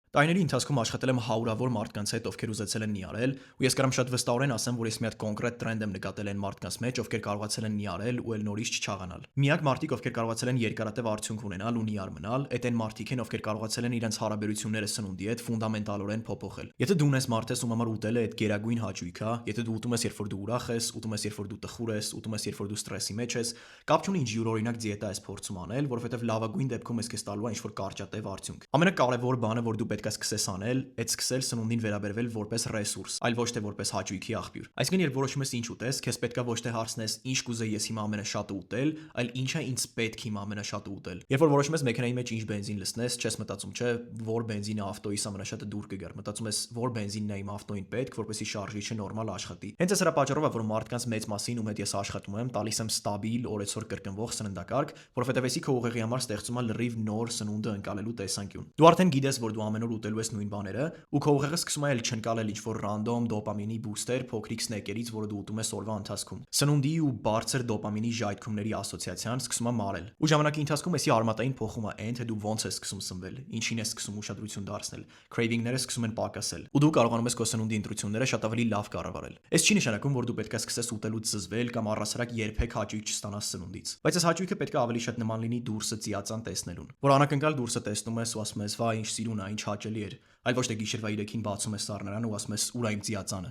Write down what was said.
Տարիների ընթացքում աշխատել եմ հարյուրավոր մարդկանց հետ, ովքեր ուզեցել են նիարել, ու ես կարամ շատ վստահորեն ասեմ, որ ես մի հատ կոնկրետ տրենդ եմ նկատել այն մարդկանց մեջ, ովքեր կարողացել են նիարել ու էլ նորից չչաղանալ։ Միակ մարդիկ, ովքեր կարողացել են երկարատև արդյունք ունենալ ու նիար մնալ, այդ այն մարդիկ են, ովքեր կարողացել են իրենց հարաբերությունները սնունդի հետ ֆունդամենտալորեն փոփոխել։ Եթե դու ունես մարդ ես, ում համար ուտելը այդ գերագույն հաճույք է, եթե դու ուտում ես, երբ որ դու ուրախ ես, ուտում ես, երբ որ դու տխուր ես, ուտում ես, երբ որ դու ստրեսի մեջ ես, կապ չունի ինչ յուրօրինակ դիետա ես փորձում անել, որովհետև լավագույն դեպքում ես քեզ տալու է ինչ-որ կարճատև արդյունք։ Ամենակարևոր բանը, որ դու պետք է սկսես անել, այդ սկսել սնունդին վերաբերվել որպես ռեսուրս, այլ ոչ թե որպես հաճույքի աղբյուր։ Այսինքն, երբ որոշում ես ինչ ուտես, քեզ պետքա ոչ թե հարցնես ինչ կուզեի ես հիմա ամենաշատը ուտել, այլ ինչ է ինձ պետք հիմա ամենաշատը ուտել։ Երբ որ որոշում ես մեքենայի մեջ ինչ բենզին լցնես, չես մտածում, չէ, որ բենզինը ավտոյիս ամենաշատը դուր կգար, մտածում ես, որ բենզինն է իմ ավտոյին պետք, որպեսզի շարժիչը նորմալ աշխատի։ Հենց այս հրա պատճառով է, որ մարդկանց մեծ մասին, ում հետ ես աշխատում եմ, տալիս եմ ստաբիլ, օրեցօր կրկնվող սննդակարգ, որովհետև էսի քո ուղեղի համար ստեղծում է լրիվ նոր սնունդը ընկալելու տեսանկյուն։ Դու արդեն գիտես, որ դու ամեն օր ուտելու ես նույն բաները, ու քո ուղեղը սկսում է չընկալել ինչ-որ ռանդոմ դոպամինի բուստեր փոքրիկ սնեկերից, որը դու ուտում ես օրվա ընթացքում։ Սնունդի ու բարձր դոպամինի ժայթքումների ասոցիացիան սկսում է մարել։ Ու ժամանակի ընթացքում էսի արմատային փոխում է այն, թե դու ոնց ես սկսում սնվել, ինչին ես սկսում ուշադրություն դարձնել, craving-ները սկսում են պակասել, ու դու կարողանում ես քո սնունդի ընտրությունները շատ ավելի լավ կառավարել։ Այս չի նշանակում, որ դու պետք է սկսես ուտելուց զզվել կամ առհասարակ երբեք հաճույք չստանաս սնունդից։ Բայց այս հաճույքը պետք է ավելի շատ նման լինի դուրսը ծիածան տեսնելուն, որ անակնկալ դուրսը տեսնում ես ու ասում ես՝ «Վայ, ինչ սիրուն է, ինչ հաճելի էր», այլ ոչ թե գիշերվա 3-ին բացում ես սառնարանը ու ասում ես՝ «Ուր է իմ ծիածանը»։